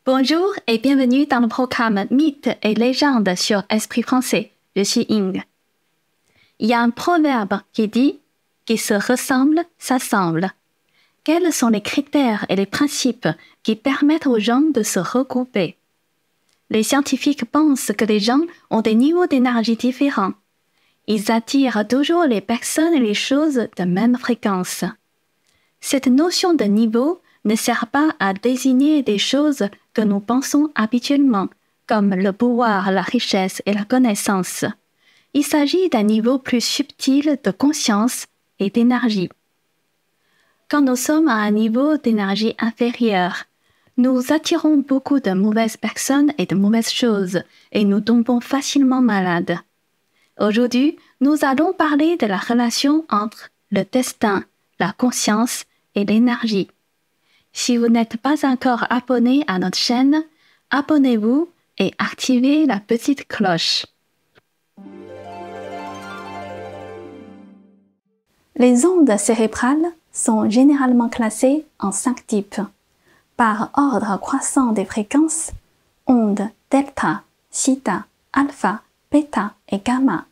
Bonjour et bienvenue dans le programme Mythes et légendes sur Esprit français. Je suis Ying. Il y a un proverbe qui dit « Qui se ressemble, s'assemble ». Quels sont les critères et les principes qui permettent aux gens de se regrouper? Les scientifiques pensent que les gens ont des niveaux d'énergie différents. Ils attirent toujours les personnes et les choses de même fréquence. Cette notion de niveau ne sert pas à désigner des choses que nous pensons habituellement, comme le pouvoir, la richesse et la connaissance. Il s'agit d'un niveau plus subtil de conscience et d'énergie. Quand nous sommes à un niveau d'énergie inférieur, nous attirons beaucoup de mauvaises personnes et de mauvaises choses, et nous tombons facilement malades. Aujourd'hui, nous allons parler de la relation entre le destin, la conscience et l'énergie. Si vous n'êtes pas encore abonné à notre chaîne, abonnez-vous et activez la petite cloche. Les ondes cérébrales sont généralement classées en 5 types. Par ordre croissant des fréquences, ondes delta, theta, alpha, bêta et gamma,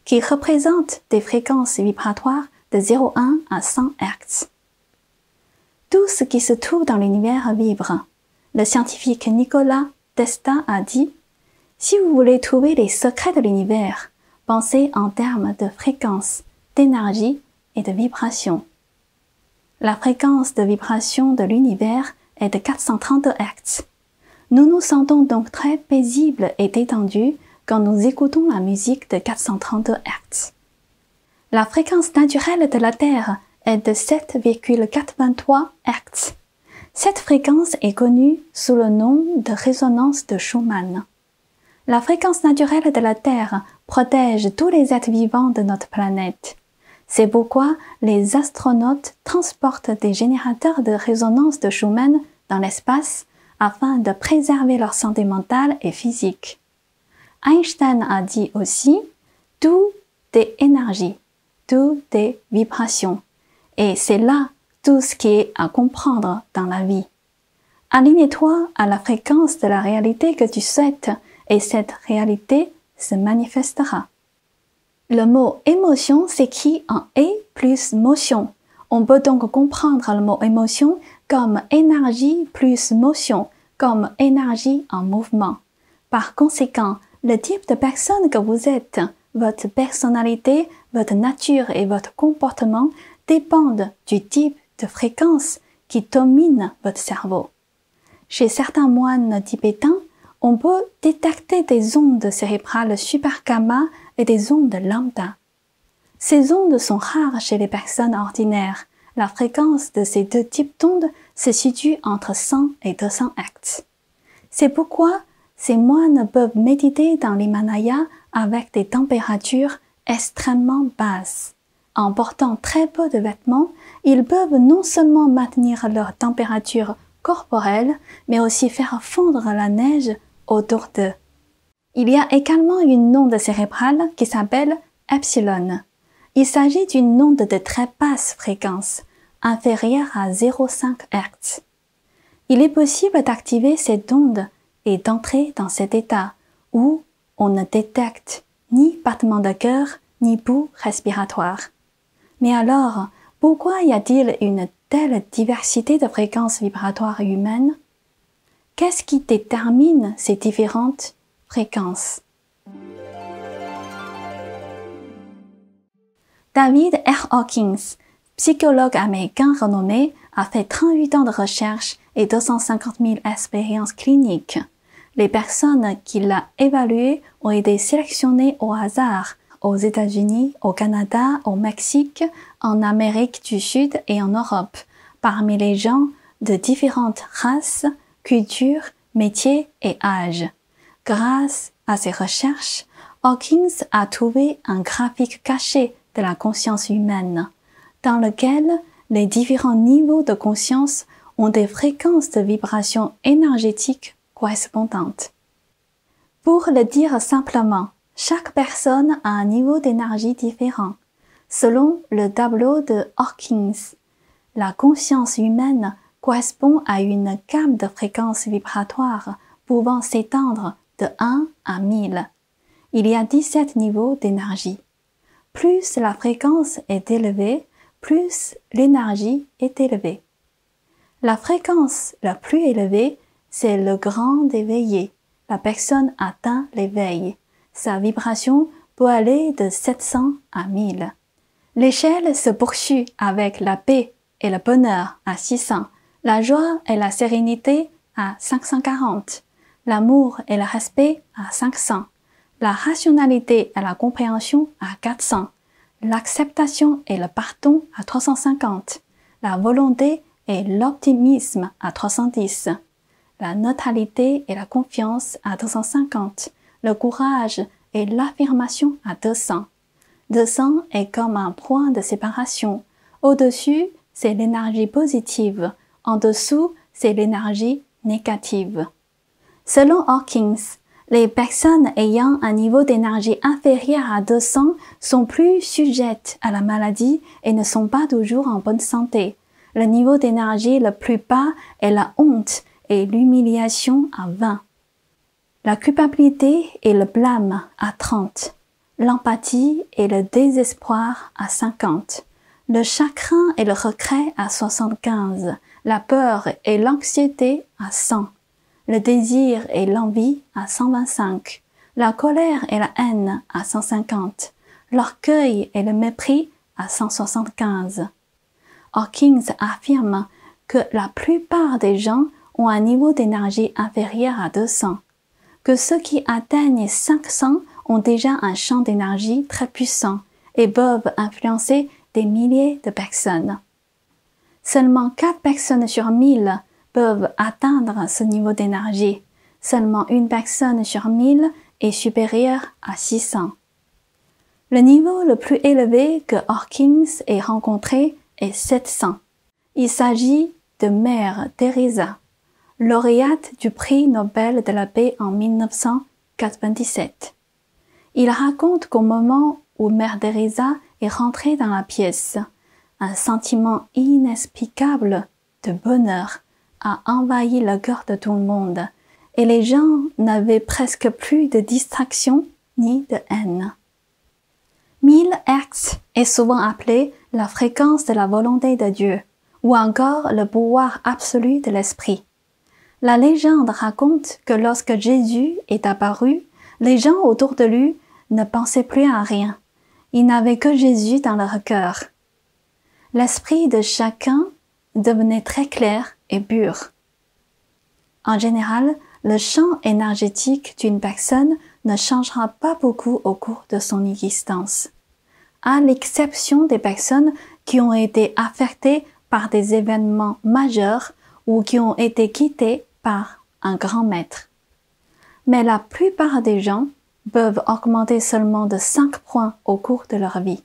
qui représentent des fréquences vibratoires de 0,1 à 100 Hz. Tout ce qui se trouve dans l'univers vibre. Le scientifique Nikola Tesla a dit « Si vous voulez trouver les secrets de l'univers, pensez en termes de fréquence, d'énergie et de vibration. » La fréquence de vibration de l'univers est de 430 Hz. Nous nous sentons donc très paisibles et détendus quand nous écoutons la musique de 430 Hz. La fréquence naturelle de la Terre est de 7,423 Hz. Cette fréquence est connue sous le nom de résonance de Schumann. La fréquence naturelle de la Terre protège tous les êtres vivants de notre planète. C'est pourquoi les astronautes transportent des générateurs de résonance de Schumann dans l'espace afin de préserver leur santé mentale et physique. Einstein a dit aussi « Tout est énergie, tout est vibration ». Et c'est là tout ce qui est à comprendre dans la vie. Aligne-toi à la fréquence de la réalité que tu souhaites et cette réalité se manifestera. Le mot émotion s'écrit en E plus motion. On peut donc comprendre le mot émotion comme énergie plus motion, comme énergie en mouvement. Par conséquent, le type de personne que vous êtes, votre personnalité, votre nature et votre comportement dépendent du type de fréquence qui domine votre cerveau. Chez certains moines tibétains, on peut détecter des ondes cérébrales super gamma et des ondes lambda. Ces ondes sont rares chez les personnes ordinaires. La fréquence de ces deux types d'ondes se situe entre 100 et 200 Hz. C'est pourquoi ces moines peuvent méditer dans l'Himalaya avec des températures extrêmement basses. En portant très peu de vêtements, ils peuvent non seulement maintenir leur température corporelle, mais aussi faire fondre la neige autour d'eux. Il y a également une onde cérébrale qui s'appelle epsilon. Il s'agit d'une onde de très basse fréquence, inférieure à 0,5 Hz. Il est possible d'activer cette onde et d'entrer dans cet état où on ne détecte ni battement de cœur ni boue respiratoire. Mais alors, pourquoi y a-t-il une telle diversité de fréquences vibratoires humaines? Qu'est-ce qui détermine ces différentes fréquences? David R. Hawkins, psychologue américain renommé, a fait 38 ans de recherche et 250 000 expériences cliniques. Les personnes qu'il a évaluées ont été sélectionnées au hasard aux États-Unis, au Canada, au Mexique, en Amérique du Sud et en Europe, parmi les gens de différentes races, cultures, métiers et âges. Grâce à ces recherches, Hawkins a trouvé un graphique caché de la conscience humaine, dans lequel les différents niveaux de conscience ont des fréquences de vibration énergétique correspondantes. Pour le dire simplement, chaque personne a un niveau d'énergie différent. Selon le tableau de Hawkins, la conscience humaine correspond à une gamme de fréquences vibratoires pouvant s'étendre de 1 à 1000. Il y a 17 niveaux d'énergie. Plus la fréquence est élevée, plus l'énergie est élevée. La fréquence la plus élevée, c'est le grand éveillé. La personne atteint l'éveil. Sa vibration peut aller de 700 à 1000. L'échelle se poursuit avec la paix et le bonheur à 600, la joie et la sérénité à 540, l'amour et le respect à 500, la rationalité et la compréhension à 400, l'acceptation et le pardon à 350, la volonté et l'optimisme à 310, la neutralité et la confiance à 250, le courage et l'affirmation à 200. 200 est comme un point de séparation. Au-dessus, c'est l'énergie positive. En dessous, c'est l'énergie négative. Selon Hawkins, les personnes ayant un niveau d'énergie inférieur à 200 sont plus sujettes à la maladie et ne sont pas toujours en bonne santé. Le niveau d'énergie le plus bas est la honte et l'humiliation à 20. La culpabilité et le blâme à 30. L'empathie et le désespoir à 50. Le chagrin et le regret à 75. La peur et l'anxiété à 100. Le désir et l'envie à 125. La colère et la haine à 150. L'orgueil et le mépris à 175. Hawkins affirme que la plupart des gens ont un niveau d'énergie inférieur à 200, que ceux qui atteignent 500 ont déjà un champ d'énergie très puissant et peuvent influencer des milliers de personnes. Seulement 4 personnes sur 1000 peuvent atteindre ce niveau d'énergie. Seulement une personne sur 1000 est supérieure à 600. Le niveau le plus élevé que Hawkins ait rencontré est 700. Il s'agit de Mère Teresa, lauréate du prix Nobel de la paix en 1997. Il raconte qu'au moment où Mère Teresa est rentrée dans la pièce, un sentiment inexplicable de bonheur a envahi le cœur de tout le monde et les gens n'avaient presque plus de distraction ni de haine. 1000 Hz est souvent appelé la fréquence de la volonté de Dieu ou encore le pouvoir absolu de l'esprit. La légende raconte que lorsque Jésus est apparu, les gens autour de lui ne pensaient plus à rien. Ils n'avaient que Jésus dans leur cœur. L'esprit de chacun devenait très clair et pur. En général, le champ énergétique d'une personne ne changera pas beaucoup au cours de son existence, à l'exception des personnes qui ont été affectées par des événements majeurs ou qui ont été quittées par un grand maître. Mais la plupart des gens peuvent augmenter seulement de 5 points au cours de leur vie.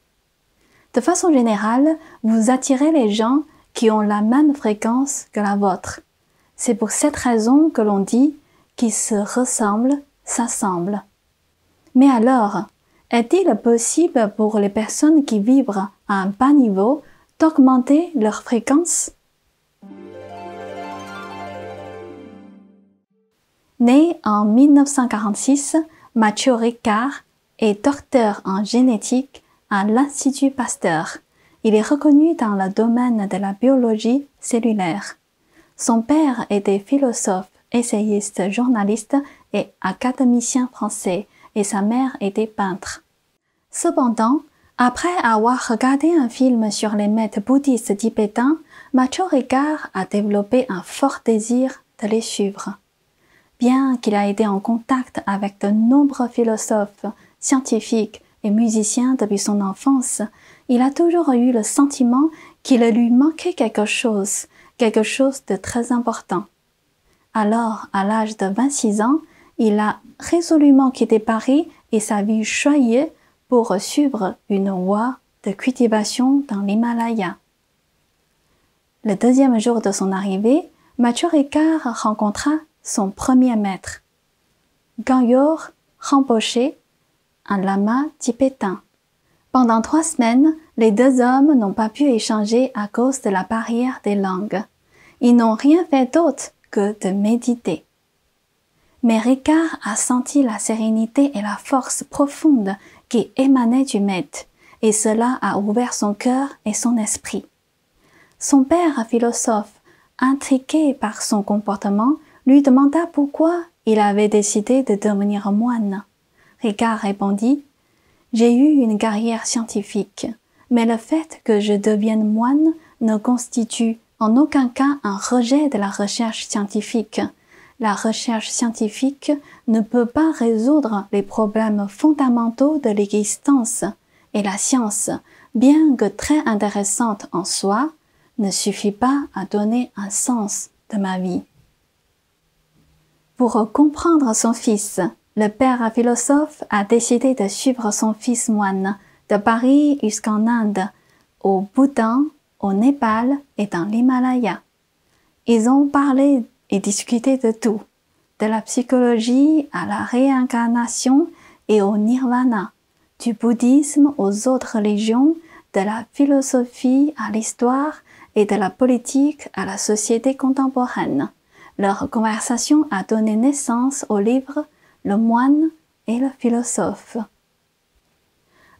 De façon générale, vous attirez les gens qui ont la même fréquence que la vôtre. C'est pour cette raison que l'on dit qui se ressemblent s'assemblent. Mais alors, est-il possible pour les personnes qui vibrent à un bas niveau d'augmenter leur fréquence? Né en 1946, Mathieu Ricard est docteur en génétique à l'Institut Pasteur. Il est reconnu dans le domaine de la biologie cellulaire. Son père était philosophe, essayiste, journaliste et académicien français, et sa mère était peintre. Cependant, après avoir regardé un film sur les maîtres bouddhistes tibétains, Mathieu Ricard a développé un fort désir de les suivre. Bien qu'il ait été en contact avec de nombreux philosophes, scientifiques et musiciens depuis son enfance, il a toujours eu le sentiment qu'il lui manquait quelque chose de très important. Alors, à l'âge de 26 ans, il a résolument quitté Paris et sa vie choyée pour suivre une voie de cultivation dans l'Himalaya. Le deuxième jour de son arrivée, Mathieu Ricard rencontra son premier maître, Gangyor Rinpoché, un lama tibétain. Pendant 3 semaines, les deux hommes n'ont pas pu échanger à cause de la barrière des langues. Ils n'ont rien fait d'autre que de méditer. Mais Ricard a senti la sérénité et la force profonde qui émanaient du maître, et cela a ouvert son cœur et son esprit. Son père philosophe, intrigué par son comportement, lui demanda pourquoi il avait décidé de devenir moine. Ricard répondit « J'ai eu une carrière scientifique, mais le fait que je devienne moine ne constitue en aucun cas un rejet de la recherche scientifique. La recherche scientifique ne peut pas résoudre les problèmes fondamentaux de l'existence, et la science, bien que très intéressante en soi, ne suffit pas à donner un sens de ma vie. » Pour comprendre son fils, le père philosophe a décidé de suivre son fils moine de Paris jusqu'en Inde, au Bhoutan, au Népal et dans l'Himalaya. Ils ont parlé et discuté de tout, de la psychologie à la réincarnation et au nirvana, du bouddhisme aux autres religions, de la philosophie à l'histoire et de la politique à la société contemporaine. Leur conversation a donné naissance au livre Le moine et le philosophe.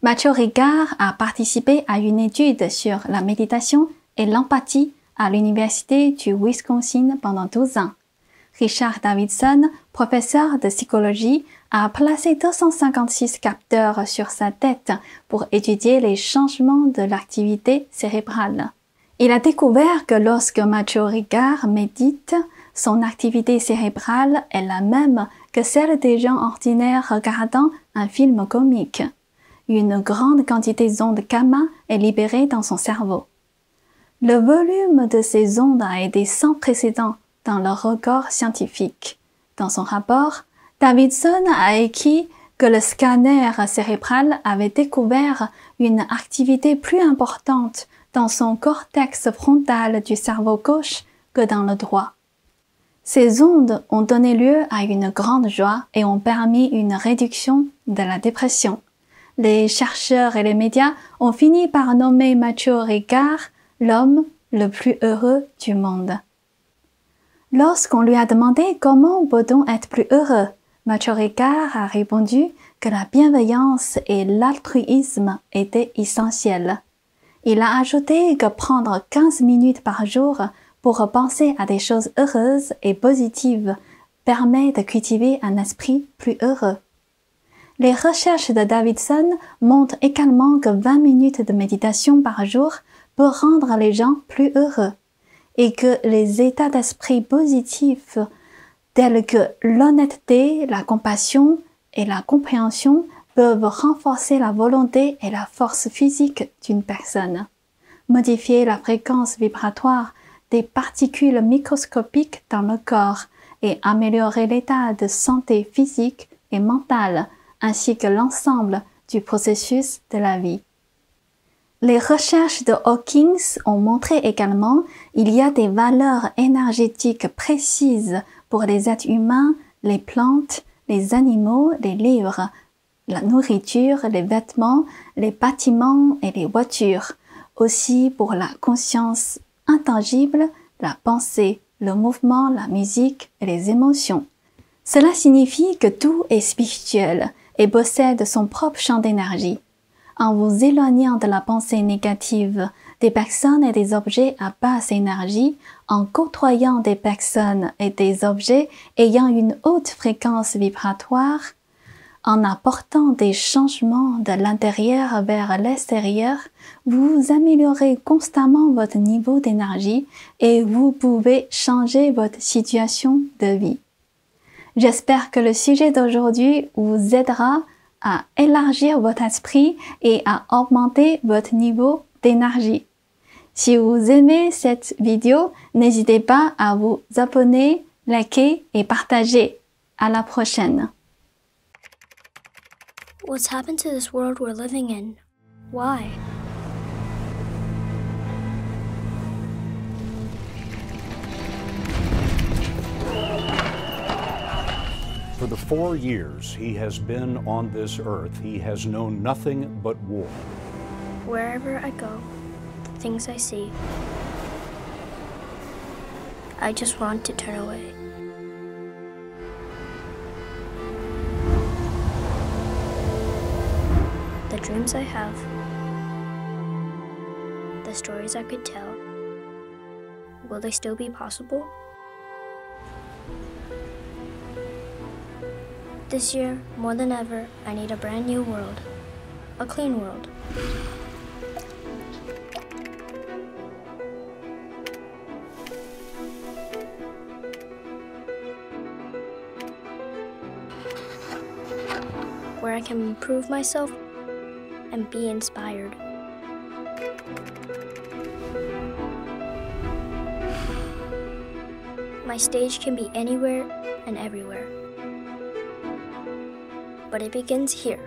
Mathieu Ricard a participé à une étude sur la méditation et l'empathie à l'université du Wisconsin pendant 12 ans. Richard Davidson, professeur de psychologie, a placé 256 capteurs sur sa tête pour étudier les changements de l'activité cérébrale. Il a découvert que lorsque Mathieu Ricard médite, son activité cérébrale est la même que celle des gens ordinaires regardant un film comique. Une grande quantité d'ondes gamma est libérée dans son cerveau. Le volume de ces ondes a été sans précédent dans le record scientifique. Dans son rapport, Davidson a écrit que le scanner cérébral avait découvert une activité plus importante dans son cortex frontal du cerveau gauche que dans le droit. Ces ondes ont donné lieu à une grande joie et ont permis une réduction de la dépression. Les chercheurs et les médias ont fini par nommer Mathieu Ricard l'homme le plus heureux du monde. Lorsqu'on lui a demandé comment peut-on être plus heureux, Mathieu Ricard a répondu que la bienveillance et l'altruisme étaient essentiels. Il a ajouté que prendre 15 minutes par jour pour penser à des choses heureuses et positives permet de cultiver un esprit plus heureux. Les recherches de Davidson montrent également que 20 minutes de méditation par jour peut rendre les gens plus heureux et que les états d'esprit positifs tels que l'honnêteté, la compassion et la compréhension peuvent renforcer la volonté et la force physique d'une personne, modifier la fréquence vibratoire des particules microscopiques dans le corps et améliorer l'état de santé physique et mentale ainsi que l'ensemble du processus de la vie. Les recherches de Hawkins ont montré également qu'il y a des valeurs énergétiques précises pour les êtres humains, les plantes, les animaux, les livres, la nourriture, les vêtements, les bâtiments et les voitures, aussi pour la conscience intangible, la pensée, le mouvement, la musique et les émotions. Cela signifie que tout est spirituel et possède son propre champ d'énergie. En vous éloignant de la pensée négative des personnes et des objets à basse énergie, en côtoyant des personnes et des objets ayant une haute fréquence vibratoire, en apportant des changements de l'intérieur vers l'extérieur, vous améliorez constamment votre niveau d'énergie et vous pouvez changer votre situation de vie. J'espère que le sujet d'aujourd'hui vous aidera à élargir votre esprit et à augmenter votre niveau d'énergie. Si vous aimez cette vidéo, n'hésitez pas à vous abonner, liker et partager. À la prochaine. What's happened to this world we're living in? Why? For the 4 years he has been on this earth, he has known nothing but war. Wherever I go, the things I see, I just want to turn away. The dreams I have, the stories I could tell, will they still be possible? This year, more than ever, I need a brand new world, a clean world. Where I can improve myself and be inspired. My stage can be anywhere and everywhere, but it begins here.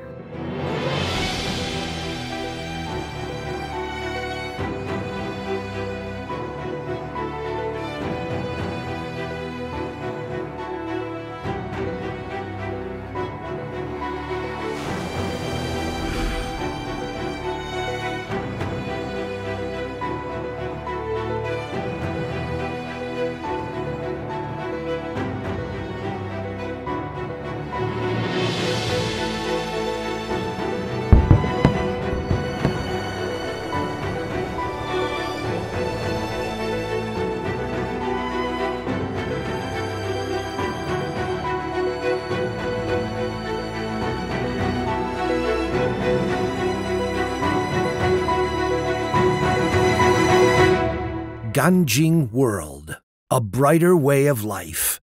Ganjing World, a brighter way of life.